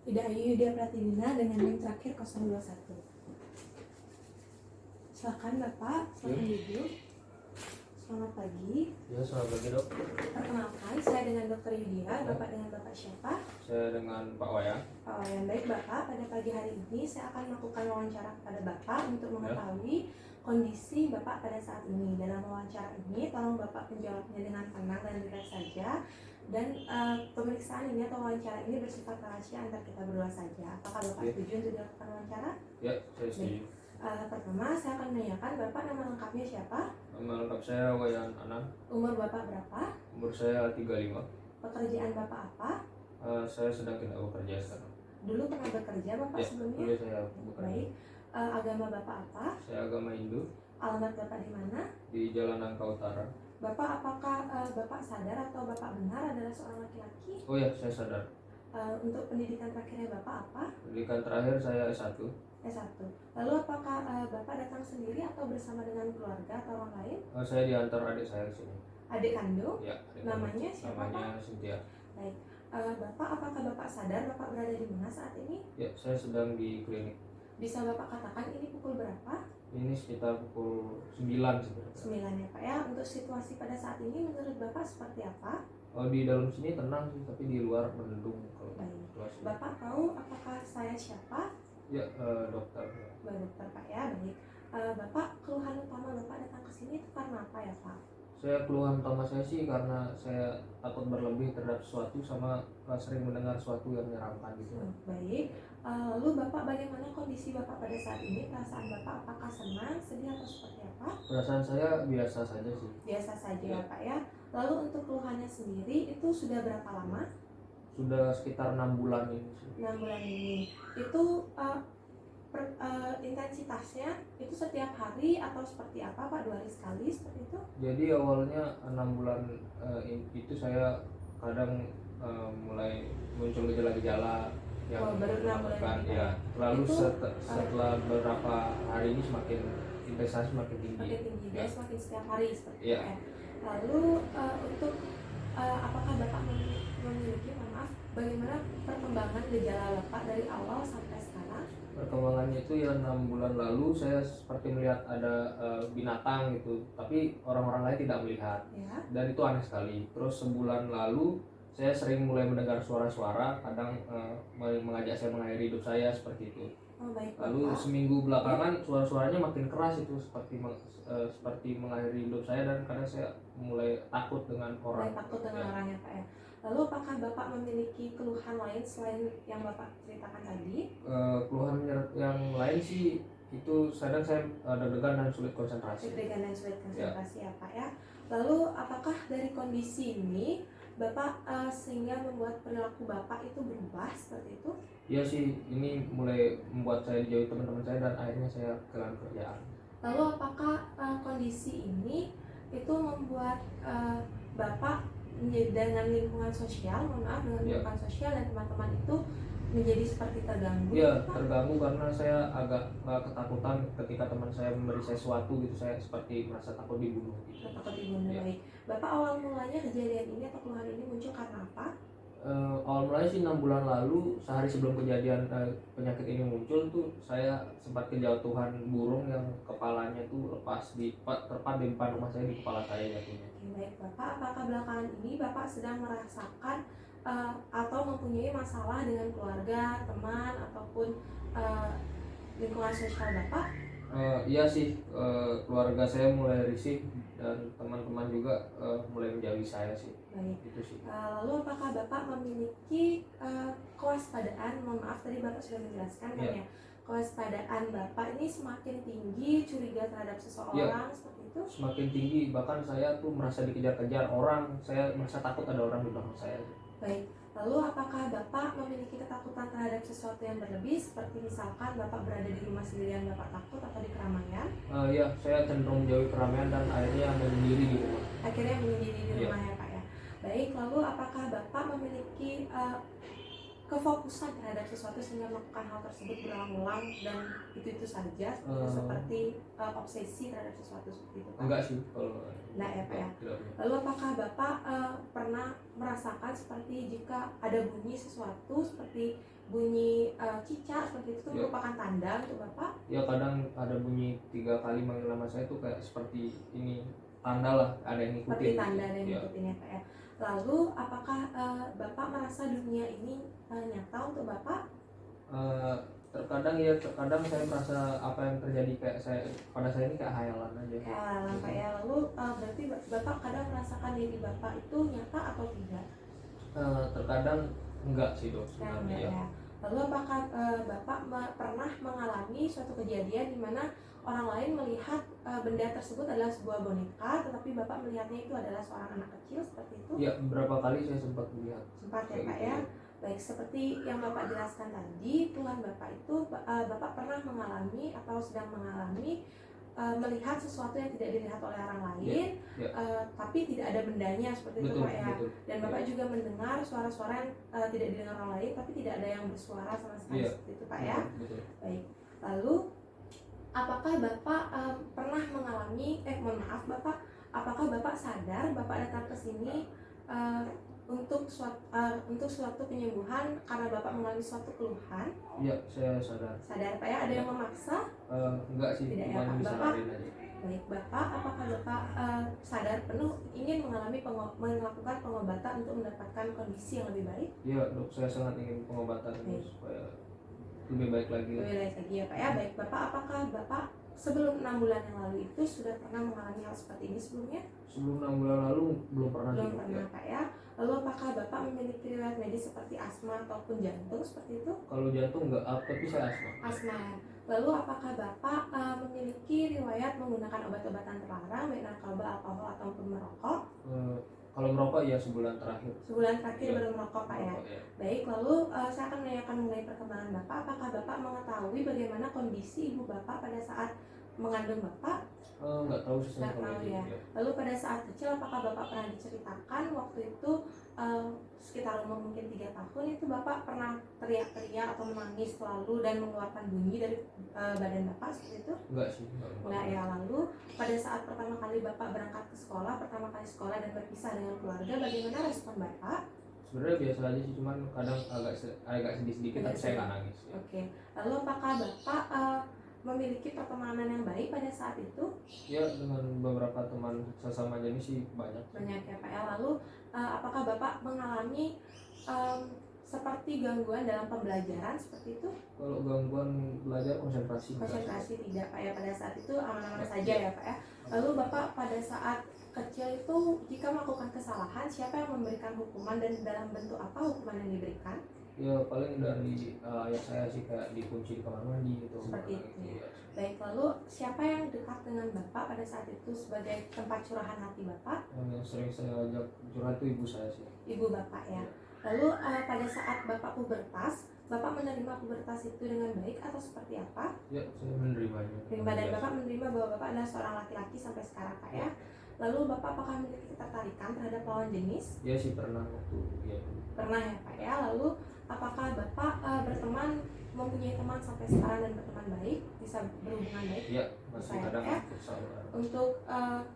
Ida Ayu Yudia Pratidina dengan NIM terakhir 021. Silakan Bapak, silakan duduk. Selamat pagi. Ya, selamat pagi dok. Perkenalkan, saya dengan Dr. Yudia. Bapak dengan Bapak siapa? Saya dengan Pak Wayan. Pak Wayan. Baik Bapak, pada pagi hari ini saya akan melakukan wawancara kepada Bapak untuk mengetahui kondisi Bapak pada saat ini. Dalam wawancara ini, tolong Bapak menjawabnya dengan tenang dan rileks saja. Dan pemeriksaan ini atau wawancara ini bersifat rahasia antar kita berdua saja. Apakah Bapak setuju untuk dilakukan wawancara? Ya, saya setuju. Pertama, saya akan menanyakan Bapak nama lengkapnya siapa? Nama lengkap saya Wayan Anang. Umur Bapak berapa? Umur saya 35. Pekerjaan Bapak apa? Saya sedang tidak bekerja sekarang. Dulu pernah bekerja Bapak sebelumnya? Dulu saya bekerja. Baik. Agama Bapak apa? Saya agama Hindu. Alamat Bapak di mana? Di Jalan Nangka Utara. Bapak apakah Bapak sadar atau Bapak benar adalah seorang laki-laki? Oh ya, saya sadar. Untuk pendidikan terakhirnya Bapak apa? Pendidikan terakhir saya S1. S1. Lalu apakah Bapak datang sendiri atau bersama dengan keluarga atau orang lain? Saya diantar adik saya ke sini. Adik kandung? Ya. Namanya siapa? Namanya Cynthia. Baik. Bapak apakah Bapak sadar Bapak berada di mana saat ini? Ya, saya sedang di klinik. Bisa Bapak katakan ini pukul berapa? Ini sekitar pukul 9 sebenarnya. 9 ya Pak ya. Untuk situasi pada saat ini menurut Bapak seperti apa? Oh, di dalam sini tenang sih, tapi di luar mendung kalau situasi. Bapak tahu apakah saya siapa? Ya, dokter. Dokter Pak ya, baik. Bapak, keluhan utama Bapak datang ke sini itu karena apa ya Pak? Saya keluhan utama saya sih karena saya takut berlebih terhadap sesuatu sama sering mendengar sesuatu yang menyeramkan gitu. Baik. Lalu Bapak bagaimana kondisi Bapak pada saat ini? Perasaan Bapak apakah senang, sedih atau seperti apa? Perasaan saya biasa saja sih. Biasa saja ya Pak ya. Lalu untuk keluhannya sendiri itu sudah berapa lama? Sudah sekitar 6 bulan ini sih. 6 bulan ini. Itu intensitasnya itu setiap hari atau seperti apa Pak? 2 hari sekali seperti itu? Jadi awalnya 6 bulan itu saya kadang mulai muncul gejala-gejala yang baru 6 bulan ya. Lalu setelah beberapa hari ini semakin intensitas semakin tinggi. Semakin tinggi, dia semakin setiap hari seperti itu. Ya. Lalu untuk apakah Bapak memiliki, bagaimana perkembangan gejala Bapak dari awal sampai sekarang? Perkembangannya itu ya 6 bulan lalu saya seperti melihat ada binatang gitu, tapi orang-orang lain tidak melihat ya. Dan itu aneh sekali. Terus sebulan lalu saya sering mulai mendengar suara-suara, kadang mengajak saya mengakhiri hidup saya seperti itu. Baik, lalu Bapak. Seminggu belakangan suara-suaranya makin keras itu seperti mengakhiri hidup saya, dan kadang saya mulai takut dengan orang. Takut dengan orang ya Pak ya. Lalu apakah Bapak memiliki keluhan lain selain yang Bapak ceritakan tadi? Keluhan yang lain sih itu kadang saya deg-degan dan sulit konsentrasi. Deg-degan dan sulit konsentrasi ya Pak ya. Lalu apakah dari kondisi ini Bapak sehingga membuat perilaku Bapak itu berubah seperti itu? Iya sih, ini mulai membuat saya dijauhi teman-teman saya dan akhirnya saya kehilangan kerjaan. Lalu apakah kondisi ini itu membuat Bapak dengan lingkungan sosial, dengan lingkungan sosial dan teman-teman itu menjadi seperti terganggu? Iya, terganggu karena saya agak ketakutan ketika teman saya memberi saya sesuatu gitu, saya seperti merasa takut dibunuh gitu. Takut dibunuh, baik. Bapak awal mulanya kejadian ini atau keluhan ini muncul karena apa? Awal mulanya sih 6 bulan lalu, sehari sebelum kejadian penyakit ini muncul tuh saya sempat kejatuhan burung yang kepalanya tuh tepat di depan rumah saya, di kepala saya jatuhnya. Baik Bapak, apakah belakangan ini Bapak sedang merasakan atau mempunyai masalah dengan keluarga, teman, ataupun lingkungan sosial Bapak? Iya sih, keluarga saya mulai risih dan teman-teman juga mulai menjauhi saya sih. Baik. Itu sih. Lalu apakah Bapak memiliki kewaspadaan? Mohon maaf tadi Bapak sudah menjelaskan kan ya. Kewaspadaan Bapak ini semakin tinggi, curiga terhadap seseorang seperti itu? Semakin tinggi, bahkan saya tuh merasa dikejar-kejar orang, saya merasa takut ada orang di belakang saya. Baik. Lalu apakah Bapak memiliki ketakutan terhadap sesuatu yang berlebih, seperti misalkan Bapak berada di rumah sendirian Bapak takut atau di keramaian? Iya, saya cenderung menjauhi keramaian dan akhirnya menyendiri di rumah. Akhirnya menyendiri di rumah ya Pak ya. Baik, lalu apakah Bapak memiliki kefokusan terhadap sesuatu sehingga melakukan hal tersebut berulang-ulang dan itu saja seperti obsesi terhadap sesuatu seperti itu Pak? Enggak sih kalau enggak ya Pak ya. Lalu apakah Bapak pernah merasakan seperti jika ada bunyi sesuatu seperti bunyi cicak seperti itu Ya. merupakan tanda untuk Bapak? Ya kadang ada bunyi 3 kali manggil nama saya tuh kayak seperti ini tanda lah, ada yang Seperti ngikutin. tanda dan Ya. ngikutin ya Pak ya. Lalu apakah Bapak merasa dunia ini nyata untuk Bapak? Terkadang saya merasa apa yang terjadi kayak pada saya ini kayak hayalan aja. Hayalan Pak ya. Lalu berarti Bapak kadang merasakan diri Bapak itu nyata atau tidak? Terkadang enggak sih dok Nah, sebenarnya ya. ya. Lalu apakah Bapak pernah mengalami suatu kejadian di mana orang lain melihat benda tersebut adalah sebuah boneka, tetapi Bapak melihatnya itu adalah seorang anak kecil seperti itu? Ya beberapa kali saya sempat melihat. Sempat ya kayak Pak gitu. ya. Baik, seperti yang Bapak jelaskan tadi, Tuhan Bapak itu Bapak pernah mengalami atau sedang mengalami melihat sesuatu yang tidak dilihat oleh orang lain, Ya. tapi tidak ada bendanya seperti itu Betul, Pak ya. betul. Dan Bapak juga mendengar suara-suara yang tidak didengar orang lain, tapi tidak ada yang bersuara sama sekali Iya. seperti itu Pak ya. Betul. Baik, lalu apakah Bapak pernah mengalami, Bapak, apakah Bapak sadar Bapak datang ke sini untuk suatu penyembuhan karena Bapak mengalami suatu keluhan? Iya, saya sadar. Sadar Pak ya, ada yang memaksa? Enggak sih, Tidak ya, cuma Pak. disadarin aja. Baik Bapak, apakah Bapak sadar penuh ingin mengalami melakukan pengobatan untuk mendapatkan kondisi yang lebih baik? Iya dok, saya sangat ingin pengobatan Baik. supaya lebih baik lagi. Lebih baik lagi ya Pak ya. Baik Bapak, apakah Bapak sebelum 6 bulan yang lalu itu sudah pernah mengalami hal seperti ini sebelumnya? Sebelum 6 bulan lalu belum pernah sih, Belum Dok, pernah ya. Pak ya. Lalu apakah Bapak memiliki riwayat medis seperti asma ataupun jantung seperti itu? Kalau jantung enggak up, tapi saya asma. Asma ya. Lalu apakah Bapak memiliki riwayat menggunakan obat-obatan terlarang baik narkoba, alkohol ataupun merokok? Kalau merokok ya sebulan terakhir. Sebulan terakhir Ya. baru merokok Pak ya. Merokok, ya. Baik, lalu saya akan menanyakan mengenai perkembangan Bapak. Apakah Bapak mengetahui bagaimana kondisi ibu Bapak pada saat mengandung Bapak? Nggak tahu sih saya Nggak kalau tahu itu. ya. Ya. Lalu pada saat kecil apakah Bapak pernah diceritakan waktu itu sekitar umur mungkin 3 tahun itu Bapak pernah teriak-teriak atau menangis selalu dan mengeluarkan bunyi dari badan Bapak seperti itu? Enggak sih. Enggak ya. Lalu pada saat pertama kali Bapak berangkat ke sekolah, pertama kali sekolah dan berpisah dengan keluarga, bagaimana respon Bapak? Sebenarnya biasa aja sih, cuman kadang agak sedih sedikit, tapi saya nggak nangis. Ya. Oke. Lalu apakah Bapak memiliki pertemanan yang baik pada saat itu? Ya, dengan beberapa teman sesama jenis sih banyak. Banyak ya Pak ya. Lalu apakah Bapak mengalami seperti gangguan dalam pembelajaran seperti itu? Kalau gangguan belajar konsentrasi. Konsentrasi tidak Pak ya, pada saat itu aman-aman saja ya Pak ya. Lalu Bapak pada saat kecil itu jika melakukan kesalahan, siapa yang memberikan hukuman dan dalam bentuk apa hukuman yang diberikan? Ya paling dari ayah saya sih, kayak dikunci di kamar mandi gitu. Seperti itu. Ya. Baik, lalu siapa yang dekat dengan Bapak pada saat itu sebagai tempat curahan hati Bapak? Yang sering saya ajak curhat itu ibu saya sih. Ibu Bapak ya. Lalu pada saat Bapak pubertas, Bapak menerima pubertas itu dengan baik atau seperti apa? Ya, saya menerimanya. Terima, dan Bapak menerima bahwa Bapak adalah seorang laki-laki sampai sekarang Pak ya. Lalu Bapak apakah memiliki ketertarikan terhadap lawan jenis? Ya sih pernah waktu ya. Pernah ya Pak ya. Lalu apakah Bapak berteman, mempunyai teman sampai sekarang dan berteman baik, bisa berhubungan baik? Ya, masih Saya, kadang ya. bersama. Untuk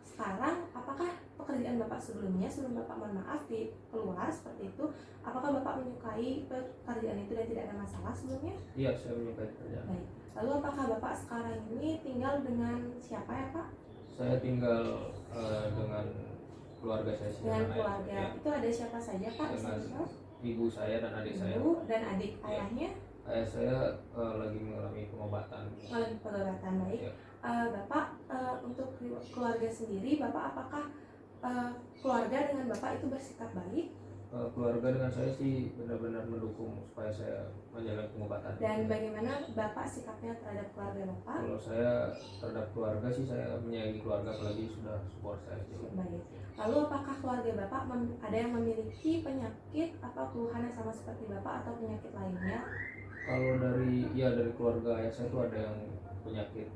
sekarang, apakah pekerjaan Bapak sebelumnya, sebelum Bapak mohon maaf di keluar seperti itu, apakah Bapak menyukai pekerjaan itu dan tidak ada masalah sebelumnya? Iya, saya menyukai pekerjaan. Baik. Lalu apakah Bapak sekarang ini tinggal dengan siapa ya Pak? Saya tinggal dengan keluarga saya sih. Dengan ayah. keluarga. Ya, Itu ada siapa saja Pak? dengan Bisa tahu? ibu saya dan adik saya. Ibu dan adik ayahnya Ayah saya lagi mengalami pengobatan. mengalami pengobatan baik. Ya. Bapak untuk keluarga sendiri, Bapak apakah keluarga dengan Bapak itu bersikap baik? Keluarga dengan saya sih benar-benar mendukung supaya saya menjalani pengobatan. Dan bagaimana Bapak sikapnya terhadap keluarga Bapak? Kalau saya terhadap keluarga sih, saya menyayangi keluarga, apalagi sudah support saya. Baik. Lalu apakah keluarga Bapak ada yang memiliki penyakit atau keluhan yang sama seperti Bapak atau penyakit lainnya? Kalau dari keluarga ayah saya tuh ada yang penyakit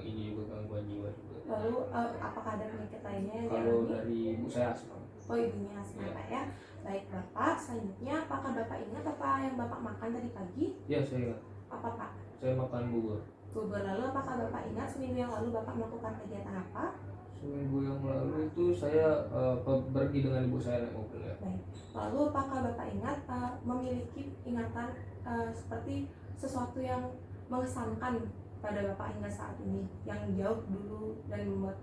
ini juga, gangguan jiwa juga. Lalu apakah ada penyakit lainnya yang Kalau dialami? dari ibu saya asma. Oh, ibunya asma Ya. Pak ya. Baik Bapak, selanjutnya apakah Bapak ingat apa yang Bapak makan tadi pagi? Ya, saya ingat. Apa Pak? Saya makan bubur. Bubur. Lalu apakah Bapak ingat seminggu yang lalu Bapak melakukan kegiatan apa? Seminggu yang lalu itu saya pergi dengan ibu saya naik mobil ya. Baik. Lalu apakah Bapak ingat memiliki ingatan seperti sesuatu yang mengesankan pada Bapak hingga saat ini yang jauh dulu dan membuat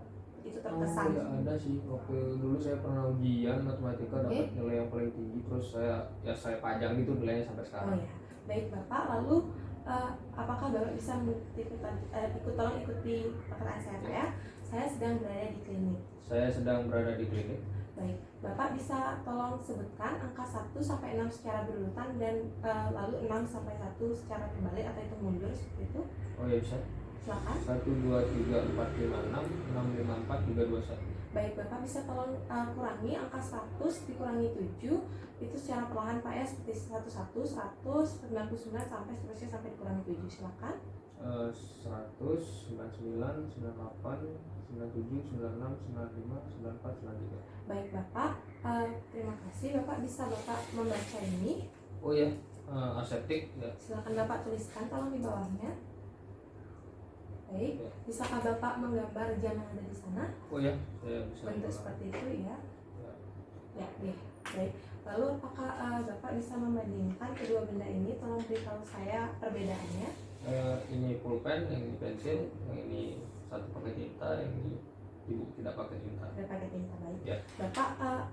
itu terkesan? Ya ada sih, waktu dulu saya pernah ujian matematika dapat nilai yang paling tinggi, terus saya pajang gitu nilainya sampai Oh sekarang. ya, baik Bapak. Lalu apakah Bapak bisa ikuti perkataan saya Pak ya? Saya sedang berada di klinik. Saya sedang berada di klinik. Baik, Bapak bisa tolong sebutkan angka 1 sampai 6 secara berurutan dan lalu 6 sampai 1 secara terbalik atau itu mundur seperti itu. Oh ya bisa. Silakan. 1, 2, 3, 4, 5, 6, 6, 5, 4, 3, 2, 1. Baik, Bapak bisa tolong kurangi angka 100 dikurangi 7 itu secara perlahan Pak ya, seperti 11, 100, 99 sampai seterusnya sampai dikurangi 7. Silakan. 100, 99, 98, 97, 96, 95, 94, 93. Baik Bapak, terima kasih. Bapak bisa Bapak membaca ini. Oh ya, aseptik ya. Silakan Bapak tuliskan tolong di bawahnya. Baik, Ya. bisakah Bapak menggambar jam yang ada di sana? Oh ya, saya bisa. Bentuk seperti itu ya. Ya. Ya, baik. Lalu apakah Bapak bisa membandingkan kedua benda ini? Tolong beritahu saya perbedaannya. Ini pulpen, yang ini pensil, yang ini satu pakai tinta, yang ini ibu tidak pakai tinta. Tidak pakai tinta, baik. Ya. Bapak,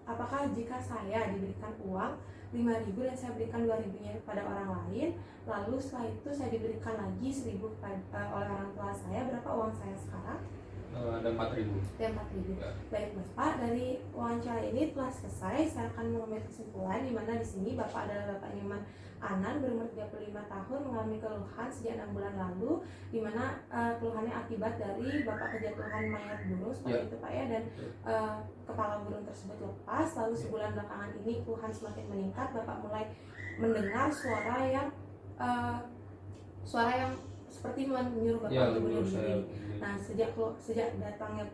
apakah jika saya diberikan uang 5.000 dan saya berikan 2.000-nya pada orang lain, lalu setelah itu saya diberikan lagi 1.000 oleh orang tua saya, berapa uang saya sekarang? Ada 4.000. Ada 4.000. Ya. Baik Bapak, dari wawancara ini telah selesai. Saya akan mengambil kesimpulan di mana di sini Bapak adalah Bapak Nyoman Anan, berumur 35 tahun, mengalami keluhan sejak 6 bulan lalu, di mana keluhannya akibat dari Bapak kejatuhan mayat burung seperti itu Pak ya, dan kepala burung tersebut lepas. Lalu sebulan belakangan ini keluhan semakin meningkat. Bapak mulai mendengar suara yang seperti menyuruh Bapak untuk bunuh diri. Nah, sejak jatuhnya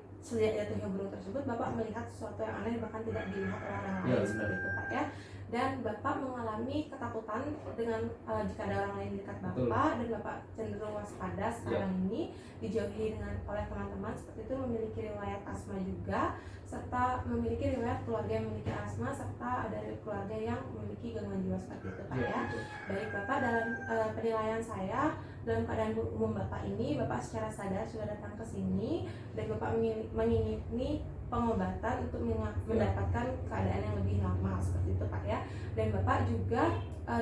burung tersebut, Bapak melihat sesuatu yang aneh bahkan tidak dilihat oleh orang lain seperti itu Pak ya. Dan Bapak mengalami ketakutan dengan jika ada orang lain di dekat Bapak. Dan Bapak cenderung waspada sekarang ini, dijauhi oleh teman-teman seperti itu, memiliki riwayat asma juga, serta memiliki riwayat keluarga yang memiliki asma, serta ada keluarga yang memiliki gangguan jiwa seperti itu Pak ya. Baik Bapak, dalam penilaian saya, dalam keadaan umum Bapak ini, Bapak secara sadar sudah datang ke sini dan Bapak mengingini pengobatan untuk mendapatkan keadaan yang lebih normal seperti itu Pak ya. Dan Bapak juga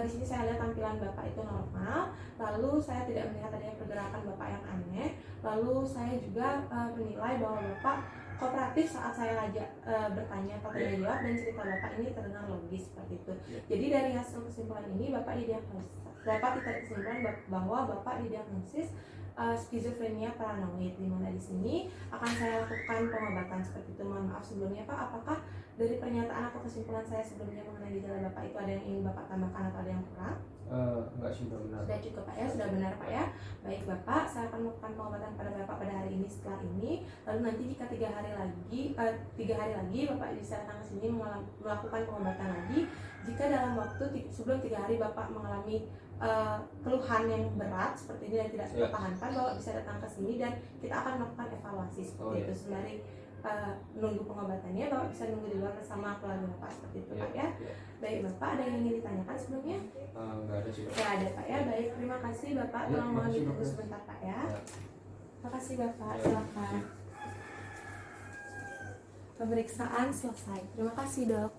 di sini saya lihat tampilan Bapak itu normal, lalu saya tidak melihat adanya pergerakan Bapak yang aneh, lalu saya juga menilai bahwa Bapak kooperatif saat saya ajak bertanya atau tanya jawab, dan cerita Bapak ini terdengar logis seperti itu. Jadi dari hasil kesimpulan ini Bapak ditarik kesimpulan bahwa Bapak didiagnosis skizofrenia paranoid, di mana di sini akan saya lakukan pengobatan seperti itu. Mohon maaf sebelumnya Pak, apakah dari pernyataan atau kesimpulan saya sebelumnya mengenai gejala Bapak itu ada yang ingin Bapak tambahkan atau ada yang kurang? Enggak sih, sudah benar. Sudah cukup Pak ya, sudah benar Pak ya. Baik Bapak, saya akan melakukan pengobatan pada Bapak pada hari ini setelah ini. Lalu nanti jika 3 hari lagi Bapak bisa datang ke sini melakukan pengobatan lagi. Jika dalam waktu sebelum 3 hari Bapak mengalami keluhan yang berat seperti ini dan tidak tertahankan, Bapak bisa datang ke sini dan kita akan melakukan evaluasi seperti itu. Sembari menunggu pengobatannya, Bapak bisa nunggu di luar bersama keluarga Bapak seperti itu Pak ya. Baik Bapak, ada yang ingin ditanyakan sebelumnya? Enggak ada sih Pak. Enggak ada Pak ya. Baik, terima kasih Bapak. Tolong mohon ditunggu sebentar Pak ya. Terima kasih Bapak, silakan. Pemeriksaan selesai. Terima kasih Dok.